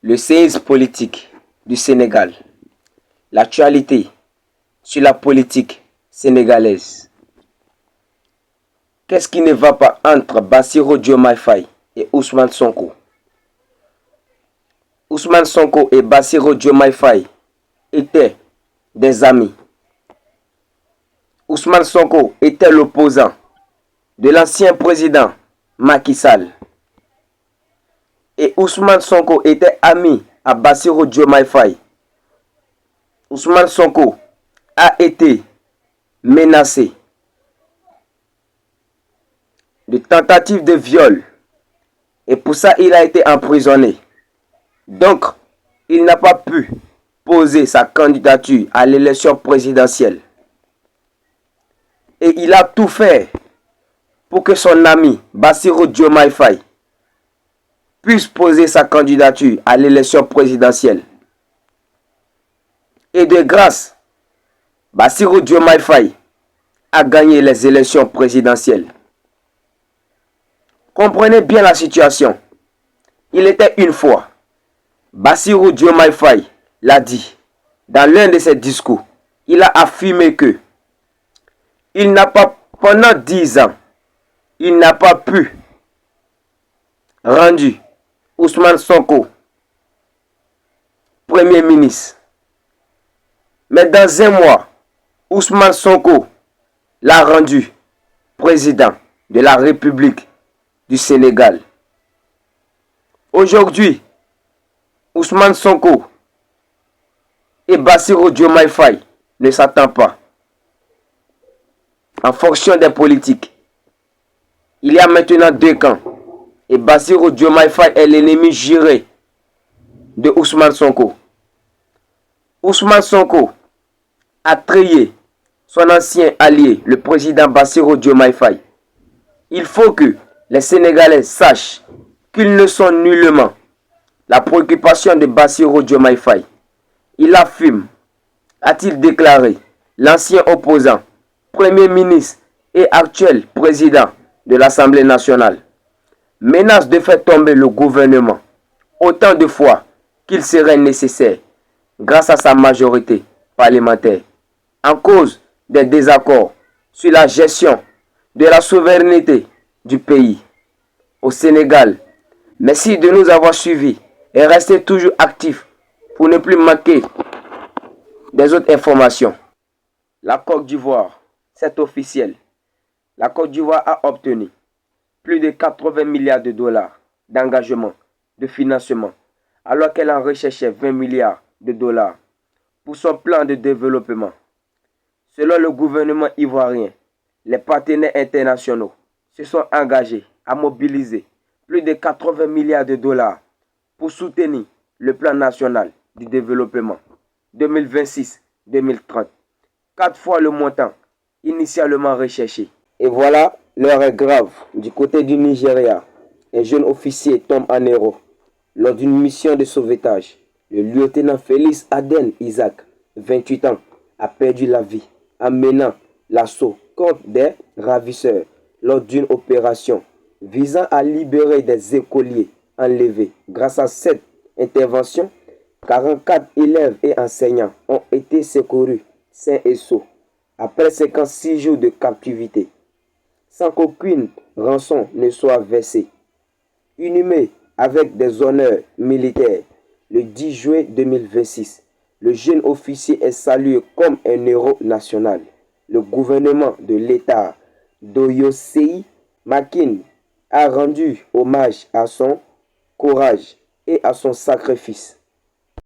Le séisme politique du Sénégal. L'actualité sur la politique sénégalaise. Qu'est-ce qui ne va pas entre Bassirou Diomaye Faye et Ousmane Sonko? Ousmane Sonko et Bassirou Diomaye Faye étaient des amis. Ousmane Sonko était l'opposant de l'ancien président Macky Sall. Et Ousmane Sonko était ami à Bassirou Diomaye Faye. Ousmane Sonko a été menacé de tentative de viol. Et pour ça, il a été emprisonné. Donc, il n'a pas pu poser sa candidature à l'élection présidentielle. Et il a tout fait pour que son ami Bassirou Diomaye Faye puisse poser sa candidature à l'élection présidentielle. Et de grâce, Bassirou Diomaye Faye a gagné les élections présidentielles. Comprenez bien la situation. Il était une fois, Bassirou Diomaye Faye l'a dit dans l'un de ses discours. Il a affirmé que il n'a pas, pendant 10 ans, il n'a pas pu rendre Ousmane Sonko Premier ministre. Mais dans un mois, Ousmane Sonko l'a rendu président de la République du Sénégal. Aujourd'hui, Ousmane Sonko et Bassirou Diomaye Faye ne s'attendent pas. En fonction des politiques, il y a maintenant deux camps. Et Bassirou Diomaye Faye est l'ennemi juré de Ousmane Sonko. Ousmane Sonko a trié son ancien allié, le président Bassirou Diomaye Faye. Il faut que les Sénégalais sachent qu'ils ne sont nullement la préoccupation de Bassirou Diomaye Faye. Il affirme, a-t-il déclaré, l'ancien opposant, Premier ministre et actuel président de l'Assemblée nationale, menace de faire tomber le gouvernement autant de fois qu'il serait nécessaire grâce à sa majorité parlementaire en cause des désaccords sur la gestion de la souveraineté du pays. Au Sénégal, merci de nous avoir suivis et restez toujours actifs pour ne plus manquer des autres informations. La Côte d'Ivoire, c'est officiel. La Côte d'Ivoire a obtenu plus de 80 milliards de dollars d'engagement, de financement, alors qu'elle en recherchait 20 milliards de dollars pour son plan de développement. Selon le gouvernement ivoirien, les partenaires internationaux se sont engagés à mobiliser plus de 80 milliards de dollars pour soutenir le plan national du développement 2026-2030, 4 fois le montant initialement recherché. Et voilà, l'heure est grave. Du côté du Nigeria, un jeune officier tombe en héros lors d'une mission de sauvetage. Le lieutenant Félix Aden Isaac, 28 ans, a perdu la vie en menant l'assaut contre des ravisseurs lors d'une opération visant à libérer des écoliers enlevés. Grâce à cette intervention, 44 élèves et enseignants ont été secourus sains et saufs après 56 jours de captivité, sans qu'aucune rançon ne soit versée. Inhumé avec des honneurs militaires le 10 juin 2026, le jeune officier est salué comme un héros national. Le gouvernement de l'État d'Oyosei Makin a rendu hommage à son courage et à son sacrifice.